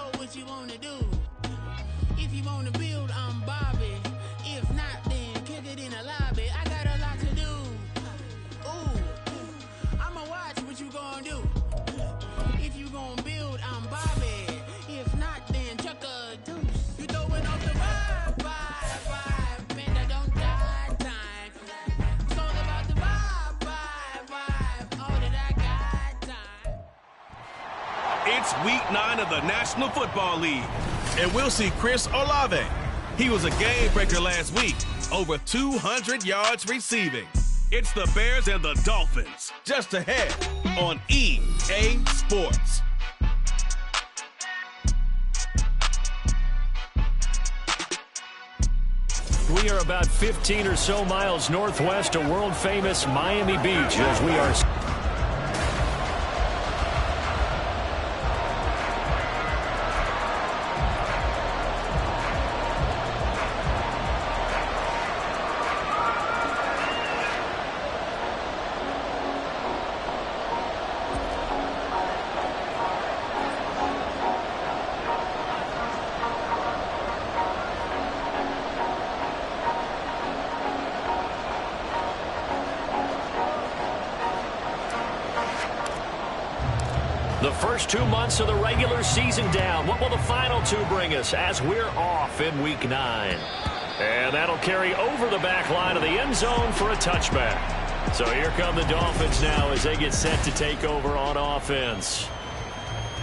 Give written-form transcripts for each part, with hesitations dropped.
know what you wanna do. If you wanna build, I'm Bobby. If not, then kick it in the lobby. I got a lot to do. Ooh, I'ma watch what you gonna do. If you gonna build, I'm Bobby. If not, then chuck a deuce. You throwing off the vibe. Man, that don't die time. It's all about the vibe. All that I got time. It's week 9 of the National Football League, and we'll see Chris Olave. He was a game breaker last week, over 200 yards receiving. It's the Bears and the Dolphins, just ahead on EA Sports. We are about 15 or so miles northwest of world-famous Miami Beach as we are... The first 2 months of the regular season down. What will the final 2 bring us as we're off in week 9? And that'll carry over the back line of the end zone for a touchback. So here come the Dolphins now as they get set to take over on offense.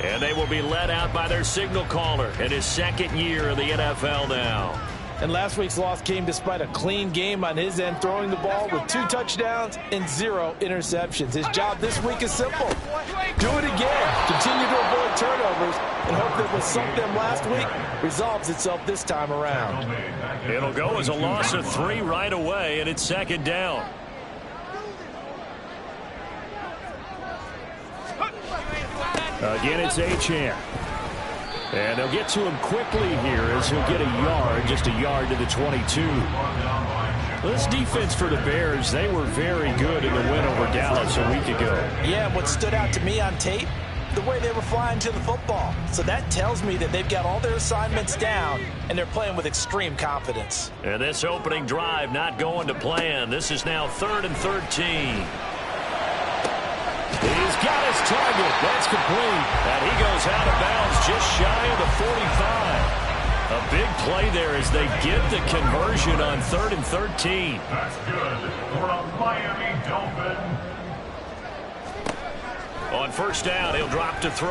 And they will be led out by their signal caller in his second year in the NFL now. And last week's loss came despite a clean game on his end, throwing the ball with 2 touchdowns and 0 interceptions. His job this week is simple. Do it again. Continue to avoid turnovers and hope that what sunk them last week resolves itself this time around. It'll go as a loss of 3 right away, and it's second down. Again, it's Achane. And they'll get to him quickly here as he'll get a yard, just a yard to the 22. This defense for the Bears, they were very good in the win over Dallas a week ago. Yeah, what stood out to me on tape, the way they were flying to the football. So that tells me that they've got all their assignments down, and they're playing with extreme confidence. And this opening drive not going to plan. This is now 3rd and 13. He's got his target. That's complete. And he goes out of bounds just shy of the 45. A big play there as they get the conversion on 3rd and 13. That's good for a Miami Dolphin. On first down, he'll drop to throw.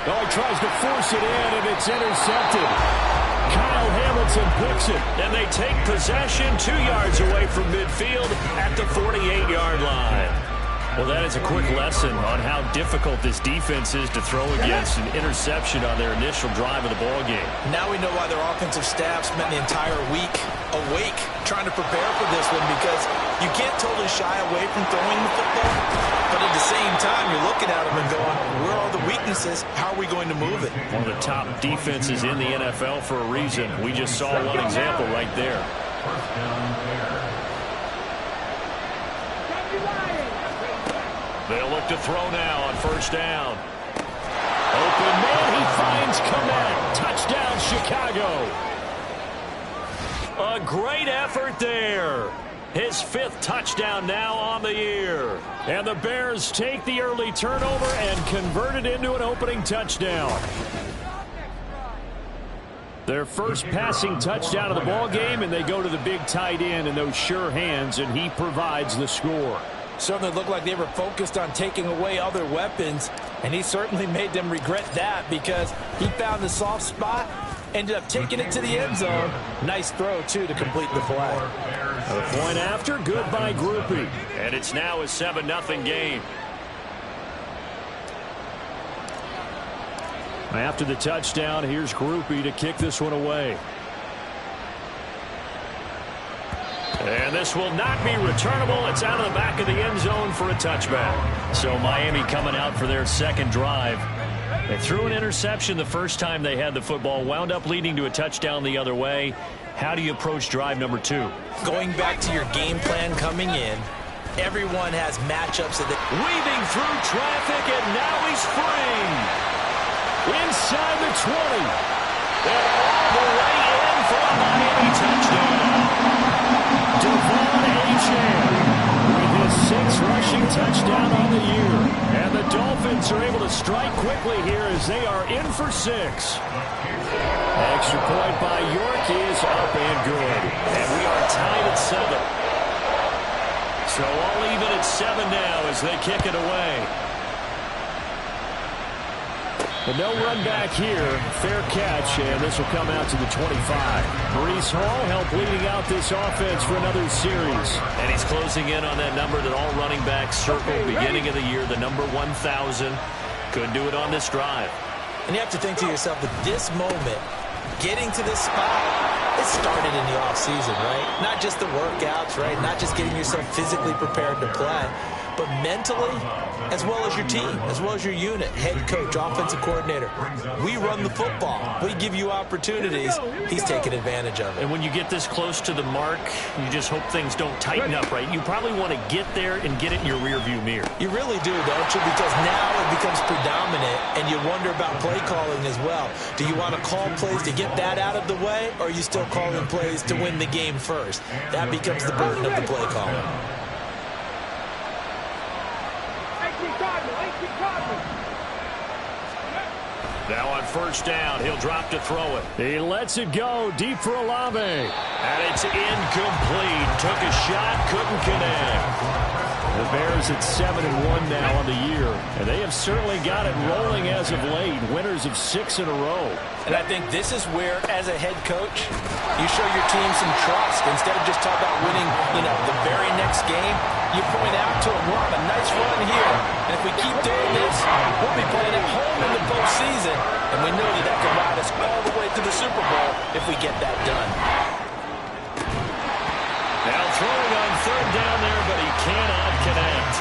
Oh, he tries to force it in, and it's intercepted. Kyle Hamilton picks it. And they take possession 2 yards away from midfield at the 48-yard line. Well, that is a quick lesson on how difficult this defense is to throw against an interception on their initial drive of the ballgame. Now we know why their offensive staff spent the entire week awake trying to prepare for this one, because you can't totally shy away from throwing the football, but at the same time, you're looking at them and going, where are the weaknesses? How are we going to move it? One of the top defenses in the NFL for a reason. We just saw one example right there. First down there. They'll look to throw now on first down. Open man, he finds Kmet. Touchdown, Chicago. A great effort there. His 5th touchdown now on the year. And the Bears take the early turnover and convert it into an opening touchdown. Their first passing touchdown of the ball game, and they go to the big tight end in those sure hands, and he provides the score. Certainly looked like they were focused on taking away other weapons, and he certainly made them regret that, because he found the soft spot, ended up taking it to the end zone. Nice throw, too, to complete the play. A point after, good by Grupe. And it's now a 7-0 game. After the touchdown, here's Grupe to kick this one away. And this will not be returnable. It's out of the back of the end zone for a touchback. So Miami coming out for their second drive. They threw an interception the first time they had the football, wound up leading to a touchdown the other way. How do you approach drive number 2? Going back to your game plan coming in, everyone has matchups that they... Weaving through traffic, and now he's free. 20. And all the way in for a Miami touchdown. Devon Achane with his 6th rushing touchdown on the year. And the Dolphins are able to strike quickly here as they are in for 6. Extra point by York is up and good. And we are tied at 7. So all even at 7 now as they kick it away. But no run back here. Fair catch, and this will come out to the 25. Breece Hall helped leading out this offense for another series. And he's closing in on that number that all running backs circled beginning of the year, the number 1,000. Could do it on this drive. And you have to think to yourself that this moment, getting to this spot, it started in the offseason, right? Not just the workouts, right? Not just getting yourself physically prepared to play, but mentally, as well as your team, as well as your unit, head coach, offensive coordinator. We run the football. We give you opportunities. He's taking advantage of it. And when you get this close to the mark, you just hope things don't tighten up, right? You probably want to get there and get it in your rearview mirror. You really do, don't you? Because now it becomes predominant, and you wonder about play calling as well. Do you want to call plays to get that out of the way, or are you still calling plays to win the game first? That becomes the burden of the play calling. Now on first down, he'll drop to throw it. He lets it go deep for Olave. And it's incomplete. Took a shot, couldn't connect. The Bears at 7-1 now on the year. And they have certainly got it rolling as of late. Winners of 6 in a row. And I think this is where, as a head coach, you show your team some trust. Instead of just talking about winning, the very next game, you point out to them, we're on a nice run here. And if we keep doing this, we'll be playing at home in the postseason. And we know that can ride us all the way to the Super Bowl if we get that done. Now throwing on third down there, but he cannot connect.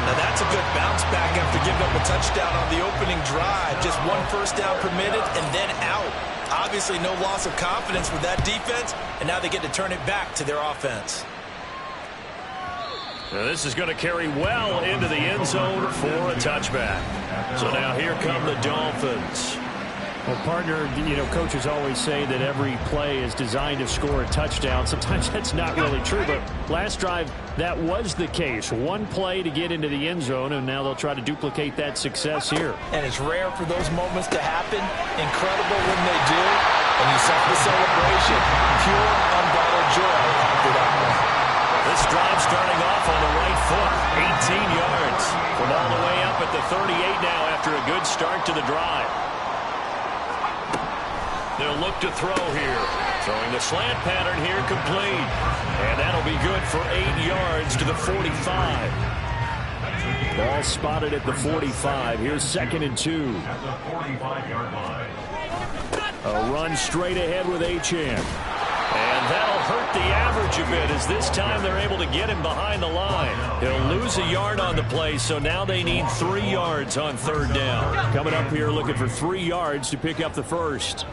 Now that's a good bounce back after giving up a touchdown on the opening drive. Just 1 first down permitted and then out. Obviously no loss of confidence with that defense, and now they get to turn it back to their offense. Now this is going to carry well into the end zone for a touchback. So now here come the Dolphins. Well, partner, coaches always say that every play is designed to score a touchdown. Sometimes that's not really true, but last drive, that was the case. 1 play to get into the end zone, and now they'll try to duplicate that success here. And it's rare for those moments to happen. Incredible when they do. And you saw the celebration. Pure, unbridled joy after that one. This drive starting off on the right foot. 18 yards from all the way up at the 38 now after a good start to the drive. They'll look to throw here. Throwing the slant pattern here complete. And that'll be good for 8 yards to the 45. Ball spotted at the 45. Here's 2nd and 2. At the 45-yard line. A run straight ahead with Achane. And that'll hurt the average a bit as this time they're able to get him behind the line. He'll lose a yard on the play, so now they need 3 yards on third down. Coming up here looking for 3 yards to pick up the first.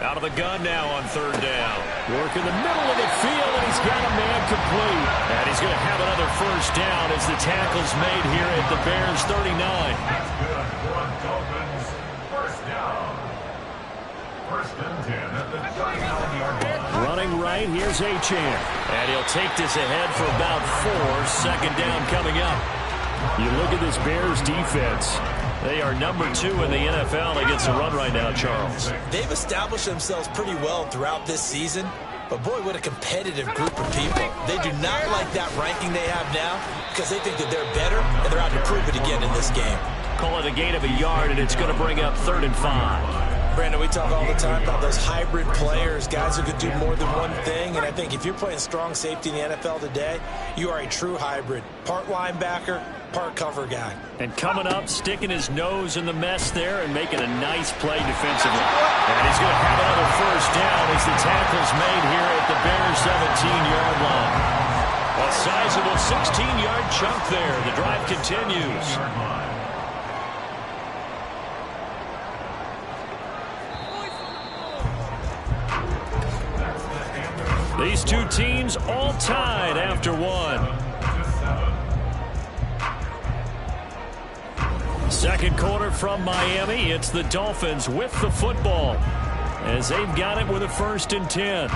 Out of the gun now on third down. Work in the middle of the field, and he's got a man complete. And he's going to have another first down as the tackle's made here at the Bears 39. That's good for Dolphins. First down. 1st and 10 at the 39-yard line. Running right, here's Achane. And he'll take this ahead for about 4. 2nd down coming up. You look at this Bears defense. They are number 2 in the NFL against the run right now, Charles. They've established themselves pretty well throughout this season. But, boy, what a competitive group of people. They do not like that ranking they have now because they think that they're better, and they're out to prove it again in this game. Call it a gain of a yard, and it's going to bring up 3rd and 5. Brandon, we talk all the time about those hybrid players, guys who could do more than one thing. And I think if you're playing strong safety in the NFL today, you are a true hybrid. Part linebacker, part cover guy. And coming up, sticking his nose in the mess there and making a nice play defensively. And he's going to have another first down as the tackle's made here at the Bears 17-yard line. A sizable 16-yard chunk there. The drive continues. These two teams all tied after 1. second quarter from Miami. It's the Dolphins with the football as they've got it with a 1st and 10.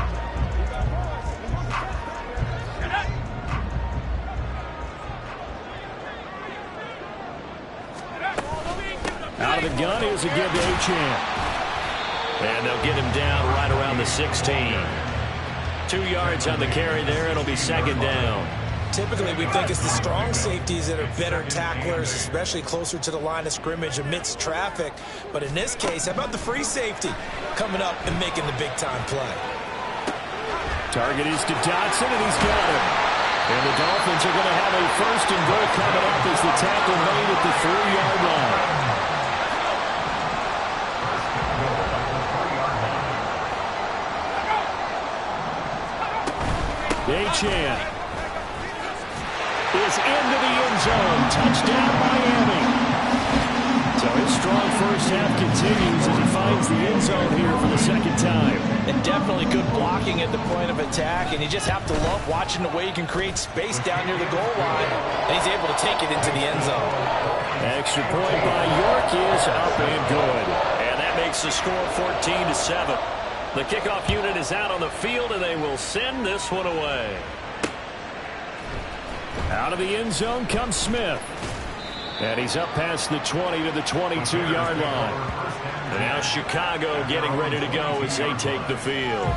Out of the gun, here's a give to Achane. And they'll get him down right around the 16. 2 yards on the carry there. It'll be 2nd down. Typically, we think it's the strong safeties that are better tacklers, especially closer to the line of scrimmage amidst traffic. But in this case, how about the free safety coming up and making the big-time play? Target is to Dotson, and he's got him. And the Dolphins are going to have a 1st and goal coming up as the tackle made at the 3-yard line. Achane is into the end zone. Touchdown, Miami. So his strong first half continues as he finds the end zone here for the 2nd time. And definitely good blocking at the point of attack, and you just have to love watching the way he can create space down near the goal line, and he's able to take it into the end zone. Extra point by York is up and good. And that makes the score 14-7. The kickoff unit is out on the field, and they will send this one away. Out of the end zone comes Smith. And he's up past the 20 to the 22-yard line. And now Chicago getting ready to go as they take the field.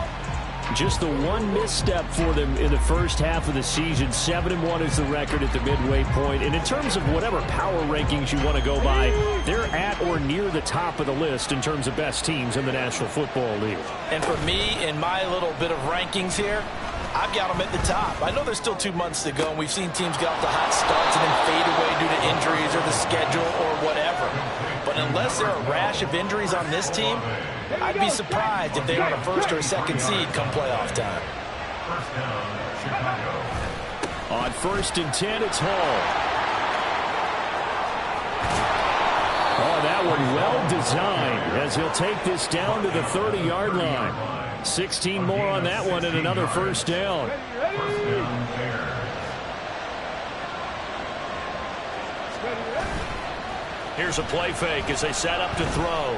Just the one misstep for them in the first half of the season. 7-1 is the record at the midway point. And in terms of whatever power rankings you want to go by, they're at or near the top of the list in terms of best teams in the National Football League. And for me, in my little bit of rankings here, I've got them at the top. I know there's still 2 months to go, and we've seen teams get off to hot starts and then fade away due to injuries or the schedule or whatever. But unless there are a rash of injuries on this team, I'd be surprised if they're on a 1st or a 2nd seed come playoff time. First down, Chicago. On 1st and 10, it's Hall. Oh, that one well designed as he'll take this down to the 30-yard line. 16 more on that one and another 1st down. First down, Bears. Here's a play fake as they set up to throw.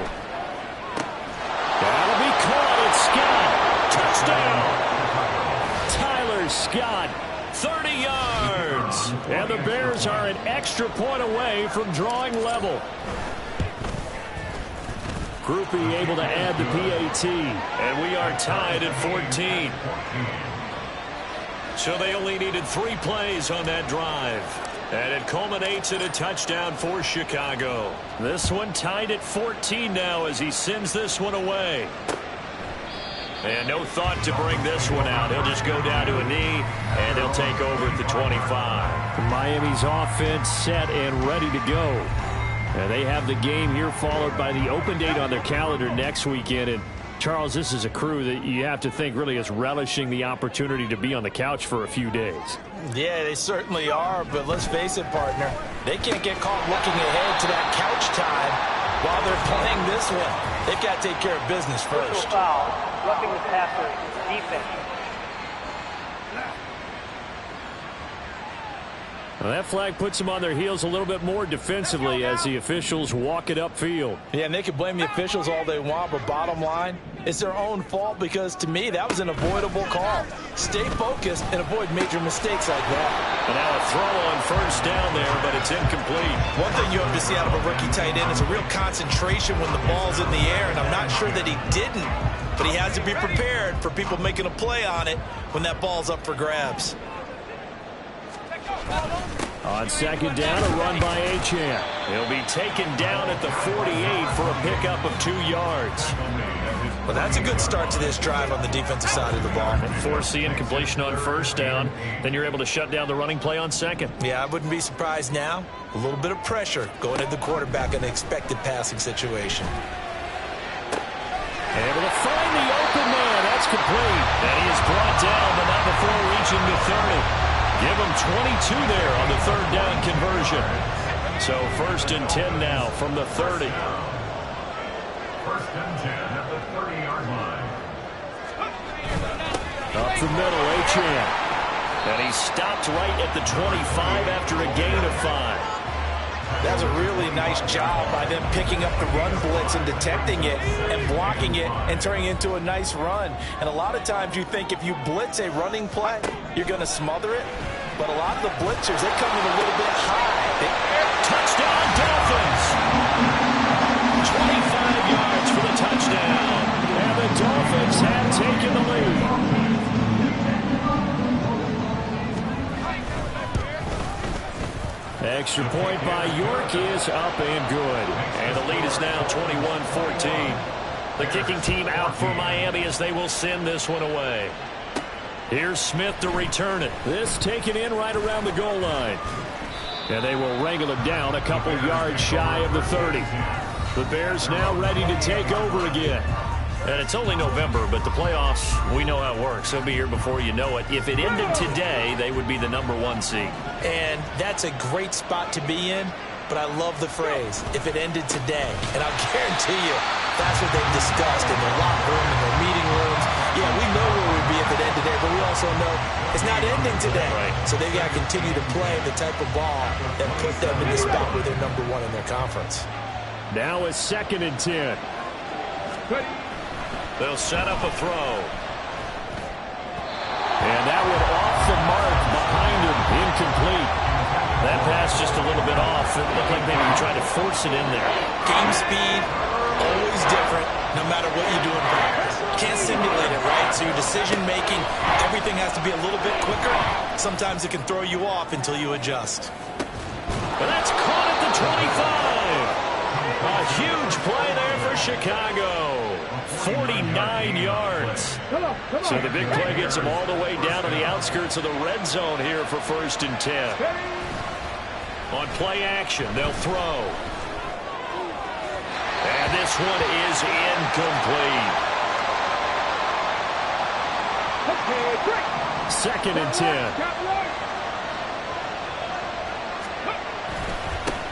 That'll be caught. It's Scott. Touchdown. Tyler Scott, 30 yards. And the Bears are an extra point away from drawing level. Groupie able to add the PAT. And we are tied at 14. So they only needed 3 plays on that drive. And it culminates in a touchdown for Chicago. This one tied at 14 now as he sends this one away. And no thought to bring this one out. He'll just go down to a knee, and he'll take over at the 25. Miami's offense set and ready to go. And they have the game here followed by the open date on their calendar next weekend. And Charles, this is a crew that you have to think really is relishing the opportunity to be on the couch for a few days. Yeah, they certainly are, but let's face it, partner. They can't get caught looking ahead to that couch time while they're playing this one. They've got to take care of business first. Foul, roughing the passer, defense. Well, that flag puts them on their heels a little bit more defensively as the officials walk it upfield. Yeah, and they can blame the officials all they want, but bottom line, it's their own fault because, to me, that was an avoidable call. Stay focused and avoid major mistakes like that. And now a throw on 1st down there, but it's incomplete. One thing you have to see out of a rookie tight end is a real concentration when the ball's in the air, and I'm not sure that he didn't, but he has to be prepared for people making a play on it when that ball's up for grabs. On 2nd down, a run by Achane. He'll be taken down at the 48 for a pickup of 2 yards. Well, that's a good start to this drive on the defensive side of the ball. And force the incompletion on 1st down. Then you're able to shut down the running play on 2nd. Yeah, I wouldn't be surprised now. A little bit of pressure going at the quarterback in the expected passing situation. Able to find the open man. That's complete. And he is brought down, but not before reaching the 30. Give him 22 there on the 3rd down conversion. So 1st and 10 now from the 30. 1st and 10 at the 30-yard line. Up the middle, Achane. And he stopped right at the 25 after a gain of 5. That's a really nice job by them picking up the run blitz and detecting it and blocking it and turning it into a nice run. And a lot of times you think if you blitz a running play, you're going to smother it. But a lot of the blitzers, they come in a little bit high. Touchdown, Dolphins! 25 yards for the touchdown. And the Dolphins have taken the lead. Extra point by York is up and good. And the lead is now 21-14. The kicking team out for Miami as they will send this one away. Here's Smith to return it. This taken in right around the goal line. And they will wrangle it down a couple yards shy of the 30. The Bears now ready to take over again. And it's only November, but the playoffs, we know how it works. They'll be here before you know it. If it ended today, they would be the #1 seed. And that's a great spot to be in, but I love the phrase, if it ended today. And I'll guarantee you, that's what they've discussed in their locker room, in their meeting rooms. Yeah, we know where we'd be if it ended today, but we also know it's not ending today. Right. So they've got to continue to play the type of ball that put them in the spot where they're #1 in their conference. Now it's 2nd and 10. They'll set up a throw. And that one off the mark behind him, incomplete. That pass just a little bit off. It looked like maybe he tried to force it in there. Game speed, always different, no matter what you do in practice. You can't simulate it, right? So your decision-making, everything has to be a little bit quicker. Sometimes it can throw you off until you adjust. But that's caught at the 25. A huge play there for Chicago. 49 yards. So the big play gets them all the way down to the outskirts of the red zone here for 1st and 10. On play action, they'll throw. And this one is incomplete. 2nd and 10.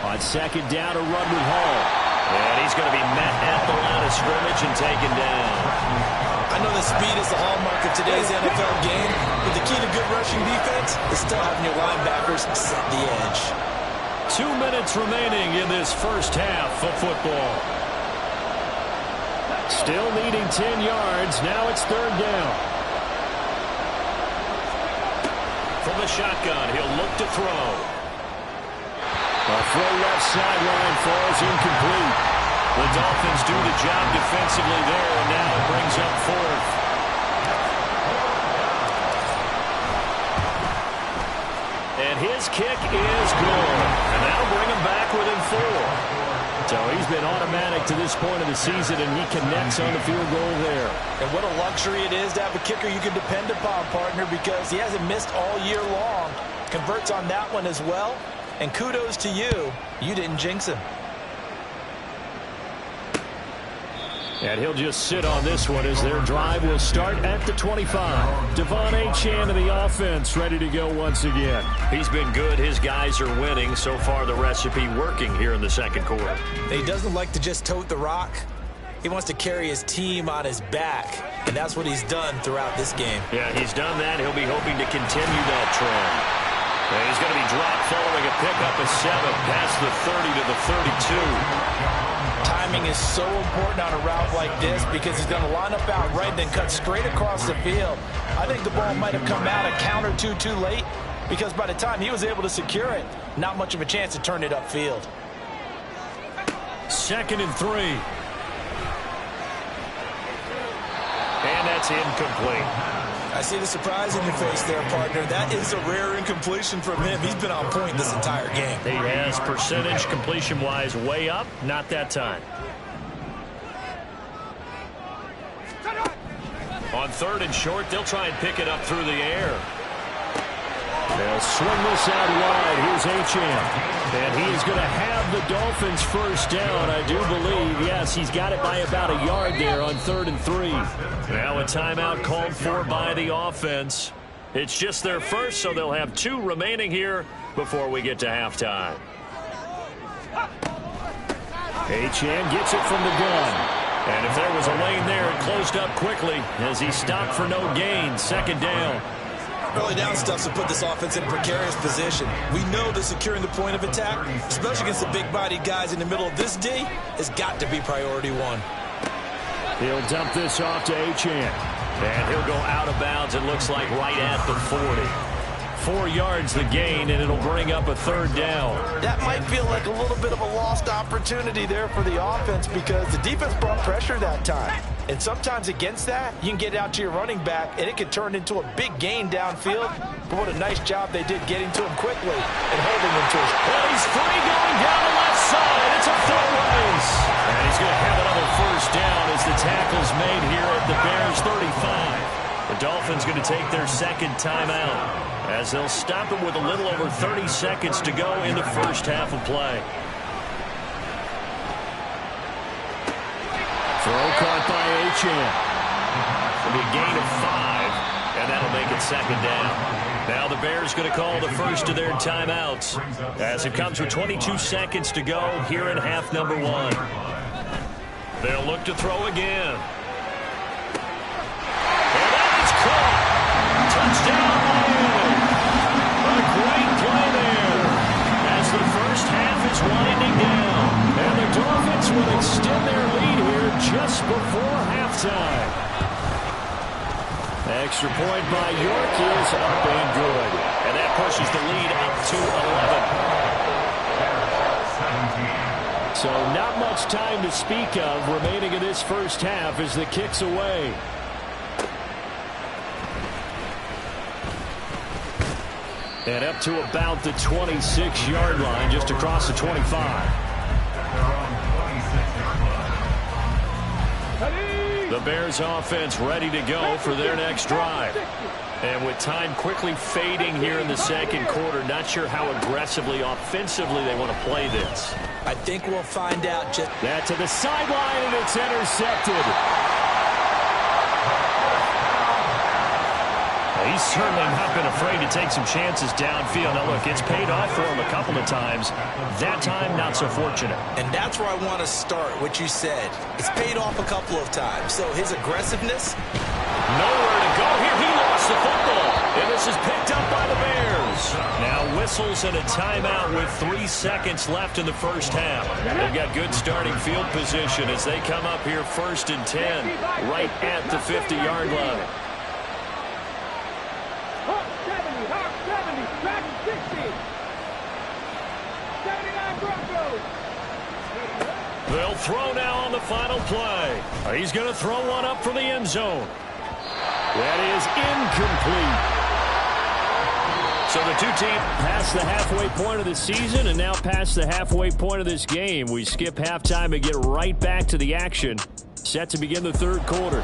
On 2nd down, a run with Hall. And he's going to be met at the line of scrimmage and taken down. I know the speed is the hallmark of today's NFL game, but the key to good rushing defense is still having your linebackers set the edge. 2 minutes remaining in this first half of football. Still needing 10 yards. Now it's 3rd down. From the shotgun, he'll look to throw. A throw left sideline falls incomplete. The Dolphins do the job defensively there, and now it brings up 4th. And his kick is good. And that'll bring him back within 4. So he's been automatic to this point of the season, and he connects on the field goal there. And what a luxury it is to have a kicker you can depend upon, partner, because he hasn't missed all year long. Converts on that one as well. And kudos to you. You didn't jinx him. And he'll just sit on this one as their drive will start at the 25. Devon Achane of the offense ready to go once again. He's been good. His guys are winning. So far, the recipe working here in the 2nd quarter. He doesn't like to just tote the rock. He wants to carry his team on his back. And that's what he's done throughout this game. Yeah, he's done that. He'll be hoping to continue that trend. And he's going to be dropped following a pickup of 7 past the 30 to the 32. Timing is so important on a route like this because he's going to line up out right and then cut straight across the field. I think the ball might have come out a count or two too late because by the time he was able to secure it, not much of a chance to turn it upfield. 2nd and 3. And that's incomplete. I see the surprise in your face there, partner. That is a rare incompletion from him. He's been on point this entire game. He has percentage completion-wise way up. Not that time. On 3rd and short, they'll try and pick it up through the air. They'll swing this out wide. Here's Achane. And he is going to have the Dolphins first down, I do believe. Yes, he's got it by about a yard there on 3rd and 3. Now a timeout called for by the offense. It's just their first, so they'll have 2 remaining here before we get to halftime. Achane gets it from the gun. And if there was a lane there, it closed up quickly as he stopped for no gain. 2nd down. early down stuff will put this offense in a precarious position. We know that securing the point of attack, especially against the big-bodied guys in the middle of this D, has got to be priority one. He'll dump this off to Achane. And he'll go out of bounds, it looks like, right at the 40. 4 yards the gain, and it'll bring up a third down. That might feel like a little bit of a lost opportunity there for the offense because the defense brought pressure that time. And sometimes against that, you can get out to your running back, and it can turn into a big gain downfield. But what a nice job they did getting to him quickly and holding him to his. Well, he's free going down the left side. It's a foot race. And he's going to have another first down as the tackle's made here at the Bears 35. The Dolphins going to take their second timeout as they'll stop him with a little over 30 seconds to go in the first half of play. Throw caught by Achane. It'll be a gain of 5, and that'll make it second down. Now the Bears going to call the first of their timeouts as it comes with 22 seconds to go here in half number 1. They'll look to throw again. And that is caught. Touchdown, Miami. A great play there as the first half is winding down. And the Dolphins will extend their lead here just before halftime. Extra point by York is up and good. And that pushes the lead up to 11. So not much time to speak of remaining in this first half as the kick's away. And up to about the 26-yard line, just across the 25. The Bears offense ready to go for their next drive. And with time quickly fading here in the second quarter, not sure how aggressively, offensively they want to play this. I think we'll find out just that to the sideline, and it's intercepted. He's certainly not been afraid to take some chances downfield. Now, look, it's paid off for him a couple of times. That time, not so fortunate. And that's where I want to start, what you said. It's paid off a couple of times. So his aggressiveness. Nowhere to go here. He lost the football. And this is picked up by the Bears. Now whistles and a timeout with 3 seconds left in the first half. They've got good starting field position as they come up here 1st and 10 right at the 50-yard line. They'll throw now on the final play. He's going to throw one up for the end zone. That is incomplete. So the two teams past the halfway point of the season and now past the halfway point of this game. We skip halftime and get right back to the action. Set to begin the third quarter.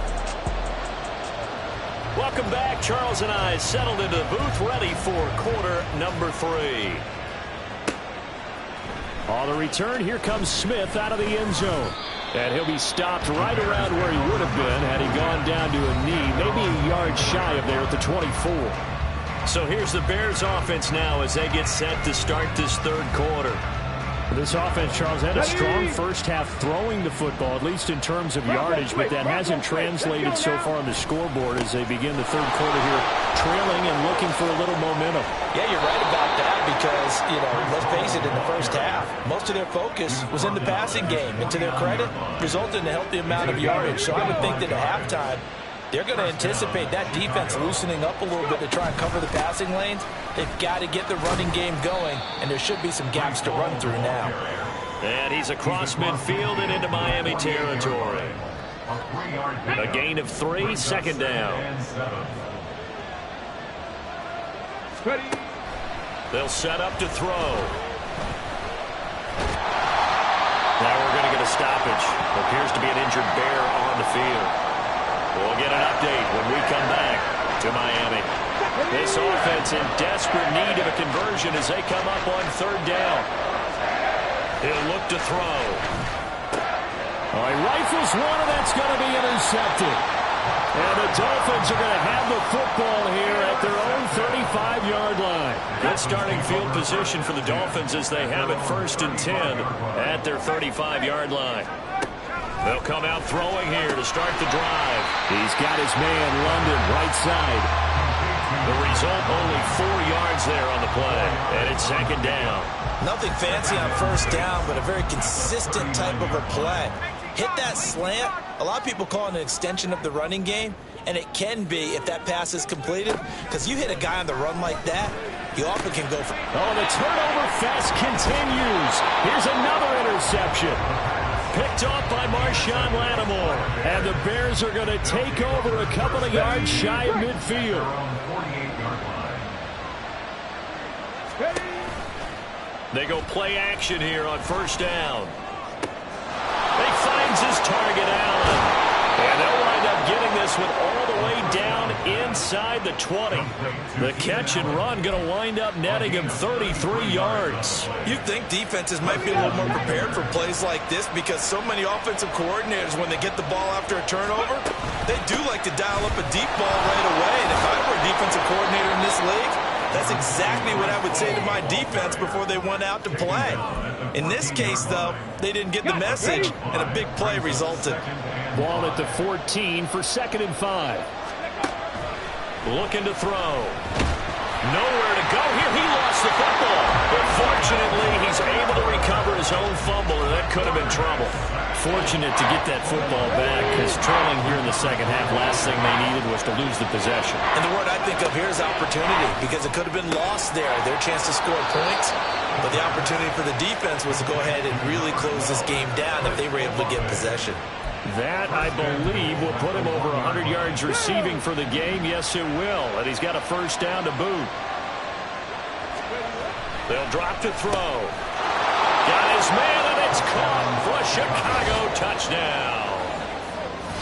Welcome back. Charles and I settled into the booth ready for quarter number 3. On the return, here comes Smith out of the end zone. And he'll be stopped right around where he would have been had he gone down to a knee, maybe a yard shy of there at the 24. So here's the Bears offense now as they get set to start this third quarter. This offense, Charles, had a strong first half throwing the football, at least in terms of yardage, but that hasn't translated so far on the scoreboard as they begin the third quarter here, trailing and looking for a little momentum. Yeah, you're right about that because, let's face it, in the first half, most of their focus was in the passing game. And to their credit, resulted in a healthy amount of yardage. So I would think that at halftime, they're going to anticipate that defense loosening up a little bit to try and cover the passing lanes. They've got to get the running game going, and there should be some gaps to run through now. And he's across midfield and into Miami territory. A gain of 3, second down. They'll set up to throw. Now we're going to get a stoppage. Appears to be an injured Bear on the field. We'll get an update when we come back to Miami. This offense in desperate need of a conversion as they come up on third down. He'll look to throw. Oh, he rifles one, and that's going to be intercepted. And the Dolphins are going to have the football here at their own 35-yard line. Good starting field position for the Dolphins as they have it 1st and 10 at their 35-yard line. They'll come out throwing here to start the drive. He's got his man, London, right side. The result, only 4 yards there on the play. And it's second down. Nothing fancy on first down, but a very consistent type of a play. Hit that slant. A lot of people call it an extension of the running game, and it can be if that pass is completed, because you hit a guy on the run like that, you often can go for... Oh, the turnover fest continues. Here's another interception. Picked off by Marshawn Lattimore. And the Bears are going to take over a couple of yards shy of midfield. They go play action here on first down. He finds his target, Allen. And they'll wind up getting this one all the way down inside the 20. The catch and run going to wind up netting him 33 yards. You'd think defenses might be a little more prepared for plays like this, because so many offensive coordinators, when they get the ball after a turnover, they do like to dial up a deep ball right away. And if I were a defensive coordinator in this league, that's exactly what I would say to my defense before they went out to play. In this case, though, they didn't get the message, and a big play resulted. Ball at the 14 for 2nd and 5. Looking to throw. Nowhere to go here. He lost the football. But fortunately, he's able to recover his own fumble, and that could have been trouble. Fortunate to get that football back, because trailing here in the second half, last thing they needed was to lose the possession. And the word I think of here is opportunity, because it could have been lost there, their chance to score points. But the opportunity for the defense was to go ahead and really close this game down if they were able to get possession. That, I believe, will put him over 100 yards receiving for the game. Yes, it will. And he's got a first down to boot. They'll drop to throw. Got his man, and it's caught for a Chicago touchdown.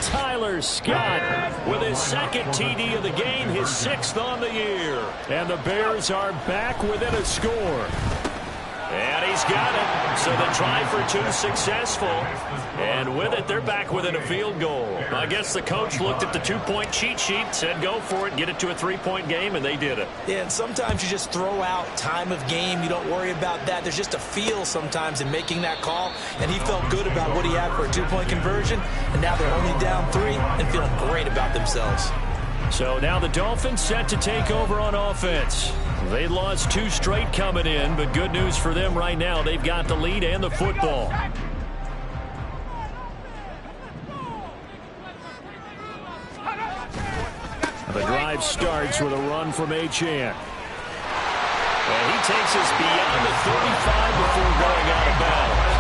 Tyler Scott with his second TD of the game, his 6th on the year. And the Bears are back within a score. And he's got it. So the try for 2 successful. And with it, they're back within a field goal. I guess the coach looked at the 2-point cheat sheet, said go for it, get it to a 3-point game, and they did it. Yeah, and sometimes you just throw out time of game. You don't worry about that. There's just a feel sometimes in making that call. And he felt good about what he had for a 2-point conversion. And now they're only down 3 and feeling great about themselves. So now the Dolphins set to take over on offense. They lost 2 straight coming in, but good news for them right now. They've got the lead and the football. The drive starts with a run from Achane. And he takes us beyond the 35 before going out of bounds.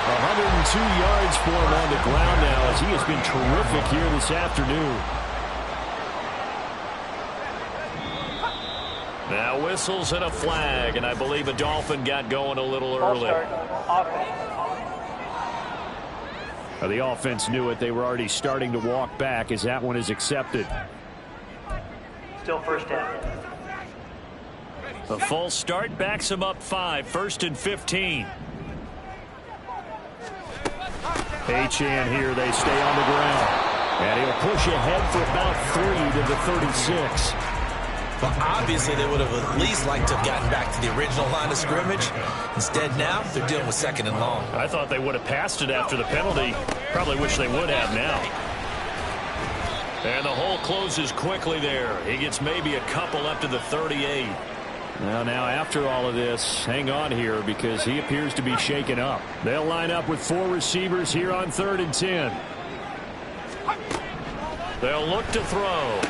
102 yards for him on the ground now, as he has been terrific here this afternoon. Now whistles and a flag, and I believe a Dolphin got going a little early. The offense knew it. They were already starting to walk back as that one is accepted. Still first down. The false start backs him up 5, 1st and 15. Achane here, they stay on the ground. And he'll push ahead for about 3 to the 36. Well, obviously, they would have at least liked to have gotten back to the original line of scrimmage. Instead, now, they're dealing with 2nd and long. I thought they would have passed it after the penalty. Probably wish they would have now. And the hole closes quickly there. He gets maybe a couple up to the 38. Well, now, after all of this, hang on here, because he appears to be shaken up. They'll line up with 4 receivers here on 3rd and 10. They'll look to throw.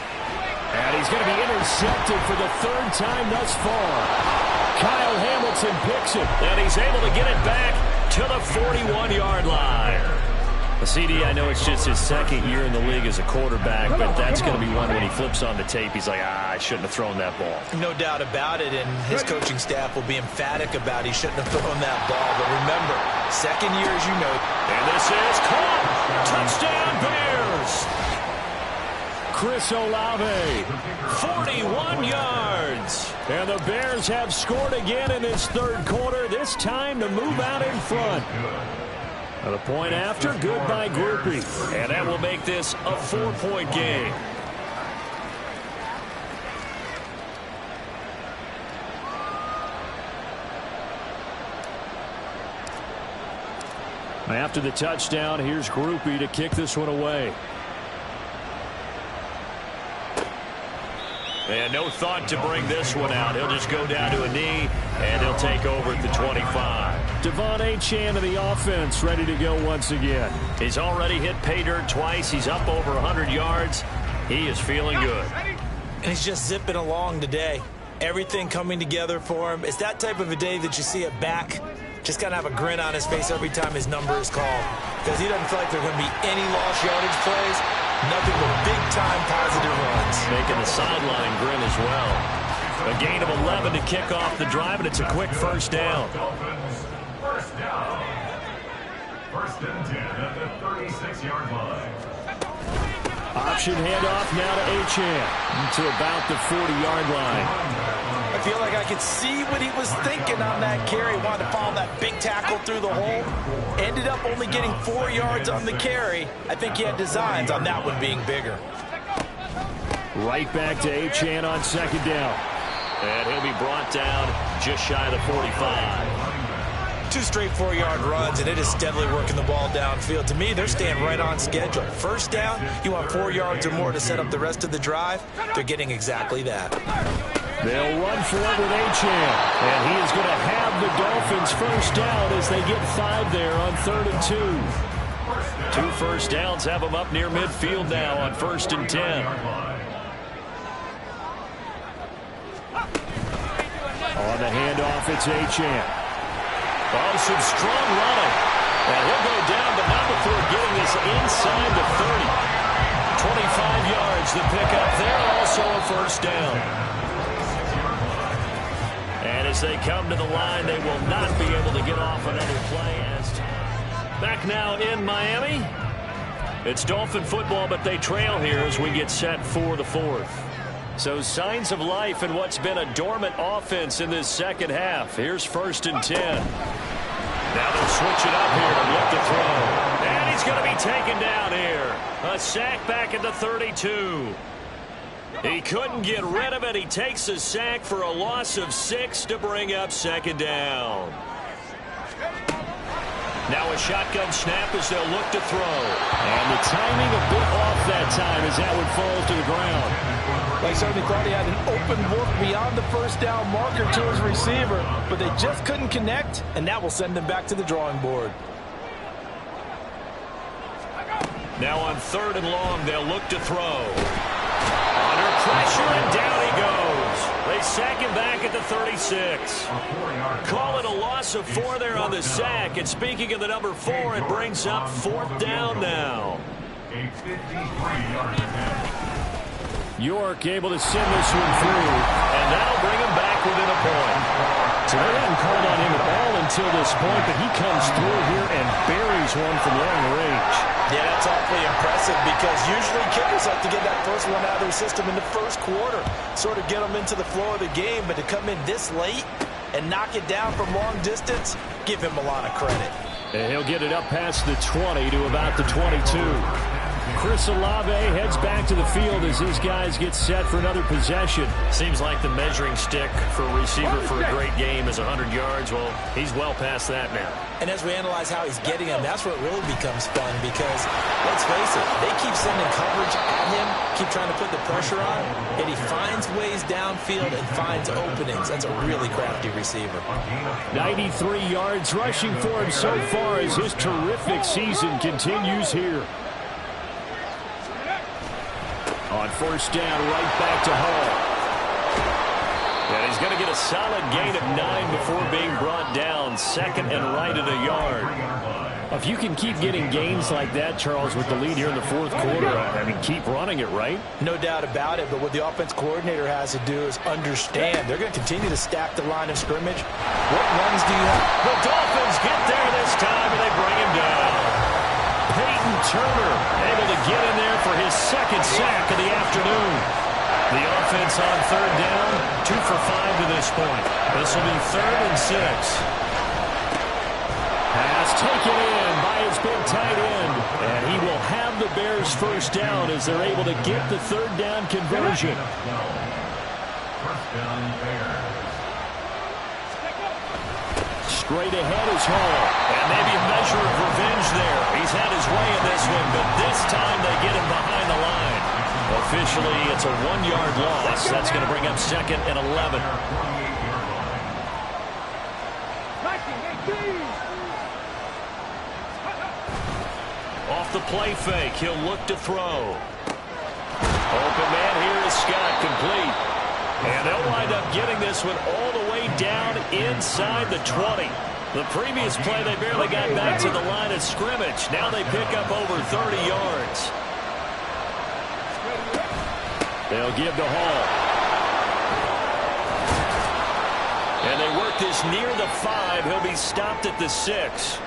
And he's going to be intercepted for the 3rd time thus far. Kyle Hamilton picks it. And he's able to get it back to the 41-yard line. CD, I know it's just his 2nd year in the league as a quarterback, but that's going to be one when he flips on the tape, he's like, I shouldn't have thrown that ball. No doubt about it, and his coaching staff will be emphatic about he shouldn't have thrown that ball. But remember, 2nd year, as you know. And this is caught. Touchdown, Bears. Chris Olave, 41 yards. And the Bears have scored again in this 3rd quarter, this time to move out in front. The point after, good by Grupe. And that will make this a 4-point game. After the touchdown, here's Grupe to kick this one away. And no thought to bring this one out. He'll just go down to a knee, and he'll take over at the 25. Devon Achane to the offense, ready to go once again. He's already hit pay dirt twice. He's up over 100 yards. He is feeling good. And he's just zipping along today. Everything coming together for him. It's that type of a day that you see a back just kind of have a grin on his face every time his number is called, because he doesn't feel like there are going to be any lost yardage plays. Nothing but big-time positive runs. Making the sideline grin as well. A gain of 11 to kick off the drive, and it's a quick first down. First down. First and 10 at the 36-yard line. Option handoff now to Achane to about the 40-yard line. I feel like I could see what he was thinking on that carry. Wanted to follow that big tackle through the hole. Ended up only getting 4 yards on the carry. I think he had designs on that one being bigger. Right back to Achane on second down. And he'll be brought down just shy of the 45. 2 straight 4-yard runs, and it is steadily working the ball downfield. To me, they're staying right on schedule. First down, you want 4 yards or more to set up the rest of the drive. They're getting exactly that. They'll run for it with Achane, and he is going to have the Dolphins first down as they get 5 there on 3rd and 2. 2 first downs have them up near midfield now on 1st and 10. On the handoff, it's Achane. Oh, some strong running. And he'll go down, but not before getting this inside the 30. 25 yards the pickup there, also a first down. And as they come to the line, they will not be able to get off another play. Back now in Miami. It's Dolphin football, but they trail here as we get set for the 4th. So signs of life in what's been a dormant offense in this second half. Here's 1st and 10. Now they'll switch it up here to look to throw. And he's going to be taken down here. A sack back at the 32. He couldn't get rid of it. He takes a sack for a loss of 6 to bring up 2nd down. Now a shotgun snap as they'll look to throw. And the timing a bit off that time as that one falls to the ground. They certainly thought he had an open look beyond the first down marker to his receiver, but they just couldn't connect, and that will send them back to the drawing board. Now on 3rd and long, they'll look to throw. Under pressure, and down he goes. They sack him back at the 36. Call it a loss of 4 there on the sack. And speaking of the number 4, it brings up 4th down now. A 53-yard attempt. York able to send this one through. And that'll bring him back within a point. So they hadn't called on him at all until this point, but he comes through here and buries one from long range. Yeah, that's awfully impressive because usually kickers like to get that first one out of their system in the first quarter, sort of get them into the flow of the game, but to come in this late and knock it down from long distance, give him a lot of credit. And he'll get it up past the 20 to about the 22. Chris Olave heads back to the field as his guys get set for another possession. Seems like the measuring stick for a receiver for a great game is 100 yards. Well, he's well past that now. And as we analyze how he's getting them, that's where it really becomes fun because, let's face it, they keep sending coverage at him, keep trying to put the pressure on, and he finds ways downfield and finds openings. That's a really crafty receiver. 93 yards rushing for him so far as his terrific season continues here. On 1st down, right back to Hall. And he's going to get a solid gain of 9 before being brought down. 2nd and right at a yard. If you can keep getting gains like that, Charles, with the lead here in the 4th quarter, I mean, keep running it, right? No doubt about it, but what the offense coordinator has to do is understand. They're going to continue to stack the line of scrimmage. What runs do you have? The Dolphins get there this time, and they bring him down. Peyton Turner able to get in there for his 2nd sack of the afternoon. The offense on 3rd down, 2 for 5 to this point. This will be 3rd and 6. Pass taken in by his big tight end. And he will have the Bears first down as they're able to get the 3rd down conversion. First down, Bears. Straight ahead is Hall. And maybe a measure of revenge there. He's had his way in this one, but this time they get him behind the line. Officially, it's a 1-yard loss. That's going to bring up 2nd and 11. Off the play fake, he'll look to throw. Open man here is Scott, complete. And they'll wind up getting this one all the way down inside the 20. The previous play, they barely got back to the line of scrimmage. Now they pick up over 30 yards. They'll give to Hall. And they work this near the 5. He'll be stopped at the 6.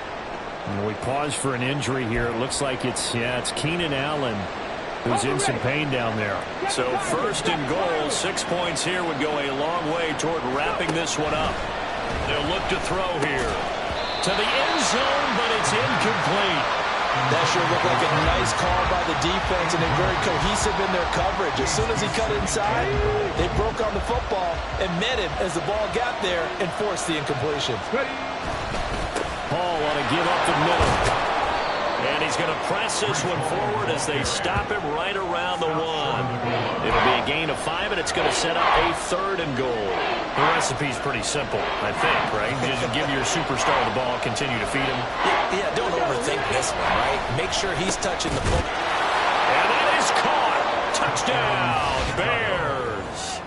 And we pause for an injury here. It looks like it's Keenan Allen who's in some pain down there. So 1st and goal, 6 points here would go a long way toward wrapping this one up. They'll look to throw here. To the end zone, but it's incomplete. That sure looked like a nice call by the defense, and they're very cohesive in their coverage. As soon as he cut inside, they broke on the football and met him as the ball got there and forced the incompletion. Hall want to give up the middle. And he's going to press this one forward as they stop him right around the 1. It'll be a gain of 5, and it's going to set up a 3rd and goal. The recipe's pretty simple, I think, right? Just give your superstar the ball, continue to feed him. Yeah, don't overthink this one, right? Make sure he's touching the football. And that is caught. Touchdown, Bears.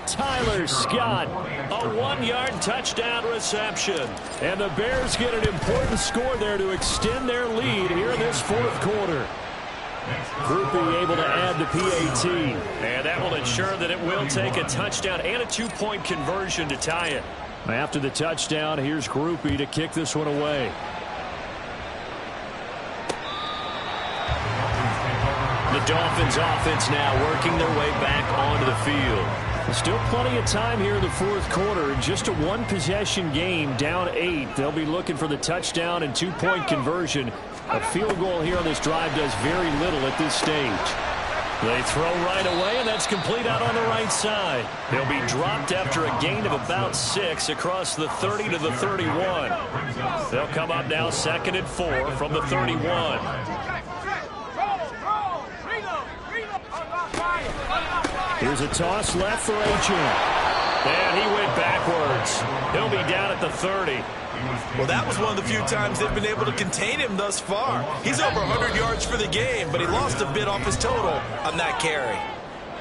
Tyler Scott, a 1-yard touchdown reception. And the Bears get an important score there to extend their lead here in this 4th quarter. Groupie able to add the PAT. And that will ensure that it will take a touchdown and a 2-point conversion to tie it. After the touchdown, here's Groupie to kick this one away. The Dolphins offense now working their way back onto the field. Still plenty of time here in the 4th quarter. Just a 1-possession game, down 8. They'll be looking for the touchdown and 2-point conversion. A field goal here on this drive does very little at this stage. They throw right away, and that's complete out on the right side. They'll be dropped after a gain of about 6 across the 30 to the 31. They'll come up now 2nd and 4 from the 31. Here's a toss left for Achane. And he went backwards. He'll be down at the 30. Well, that was one of the few times they've been able to contain him thus far. He's over 100 yards for the game, but he lost a bit off his total on that carry.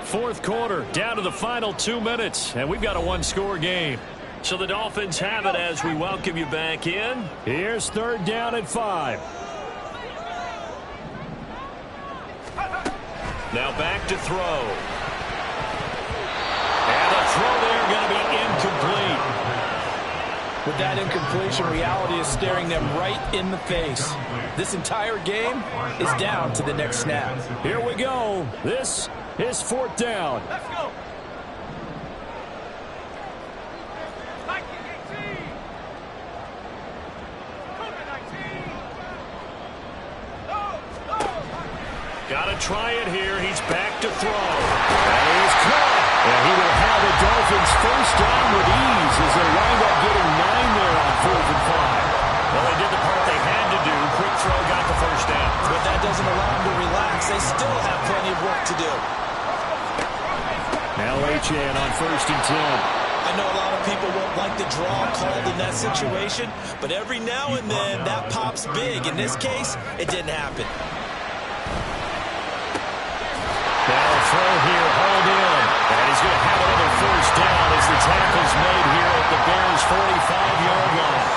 4th quarter, down to the final 2 minutes, and we've got a 1-score game. So the Dolphins have it as we welcome you back in. Here's 3rd down and 5. Now back to throw. And the throw there going to be incomplete. With that incompletion, reality is staring them right in the face. This entire game is down to the next snap. Here we go. This is 4th down. Let's go. Got to try it here. He's back to throw. That is caught. And he will have the Dolphins 1st down with ease as they wind up getting 9 there on 4th and 5. Well, they did the part they had to do. Quick throw got the 1st down. But that doesn't allow them to relax. They still have plenty of work to do. Now Achane on 1st and 10. I know a lot of people won't like the draw called in that situation, but every now and then that pops big. In this case, it didn't happen. Now a throw here, hauled in. And he's going to have another 1st down as the tackle's made here at the Bears' 45-yard line.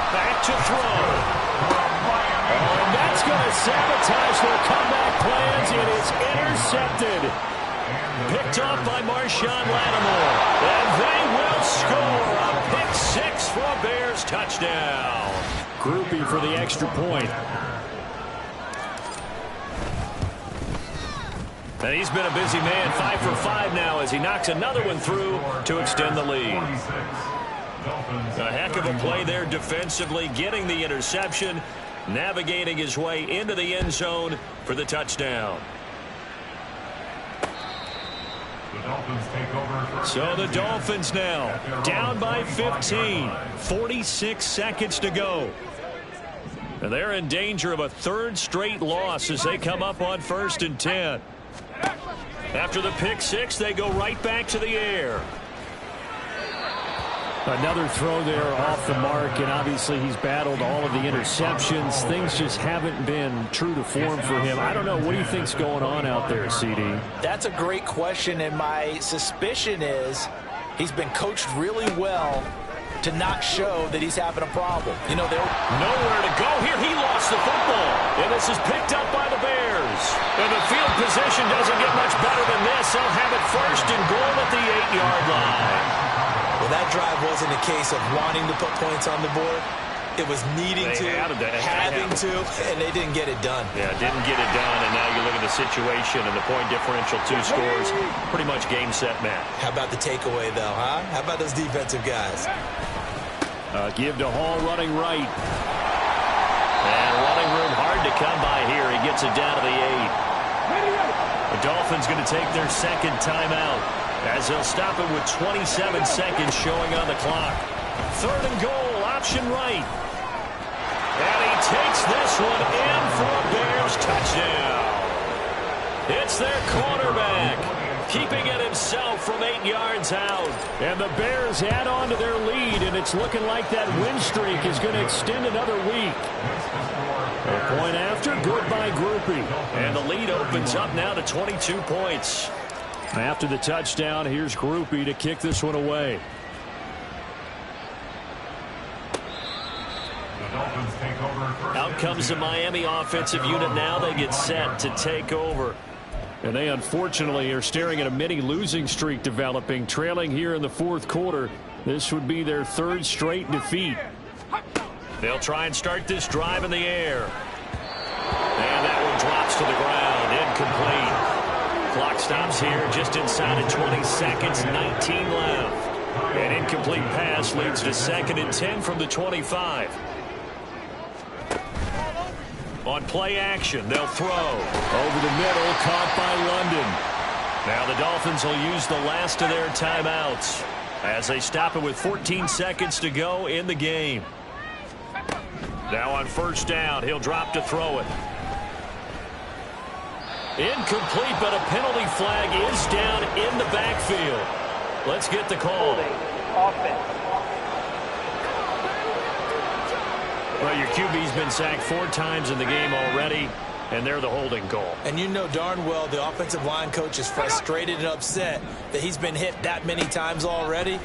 Back to throw. Oh, and that's going to sabotage their comeback plans. It is intercepted. Picked off by Marshawn Lattimore. And they will score a pick-6 for a Bears touchdown. Groupie for the extra point. And he's been a busy man, 5 for 5 now as he knocks another one through to extend the lead. A heck of a play there defensively, getting the interception, navigating his way into the end zone for the touchdown. So the Dolphins now down by 15, 46 seconds to go. And they're in danger of a third straight loss as they come up on 1st and 10. After the pick six, they go right back to the air. Another throw there off the mark, and obviously he's battled all of the interceptions. Things just haven't been true to form for him. I don't know. What do you think's going on out there, CD? That's a great question, and my suspicion is he's been coached really well to not show that he's having a problem. You know, they're nowhere to go here. He lost the football, and this is picked up by the Bears. And the field position doesn't get much better than this. They'll have it 1st and goal at the 8-yard line. Well, that drive wasn't a case of wanting to put points on the board. It was needing to, having to, and they didn't get it done. Yeah, didn't get it done, and now you look at the situation and the point differential, 2 scores, pretty much game, set, match. How about the takeaway, though, huh? How about those defensive guys? Give to Hall running right. And running room hard to come by here. He gets it down to the 8. The Dolphins going to take their second timeout as they'll stop it with 27 seconds showing on the clock. 3rd and goal, option right. And he takes this one in for a Bears touchdown. It's their quarterback, keeping it himself from 8 yards out. And the Bears add on to their lead, and it's looking like that win streak is going to extend another week. A point after, good by Grupe. And the lead opens up now to 22 points. After the touchdown, here's Grupe to kick this one away. Out comes the Miami offensive unit now. They get set to take over. And they unfortunately are staring at a mini losing streak developing, trailing here in the 4th quarter. This would be their 3rd straight defeat. They'll try and start this drive in the air. And that one drops to the ground. Incomplete. Clock stops here just inside of 20 seconds. 19 left. An incomplete pass leads to 2nd and 10 from the 25. On play action, they'll throw. Over the middle, caught by London. Now the Dolphins will use the last of their timeouts as they stop it with 14 seconds to go in the game. Now on 1st down, he'll drop to throw it. Incomplete, but a penalty flag is down in the backfield. Let's get the call. Offense. Well, your QB's been sacked 4 times in the game already, and they're the holding call. And you know darn well the offensive line coach is frustrated and upset that he's been hit that many times already.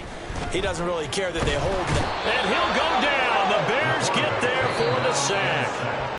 He doesn't really care that they hold him. And he'll go down. The Bears get there for the sack.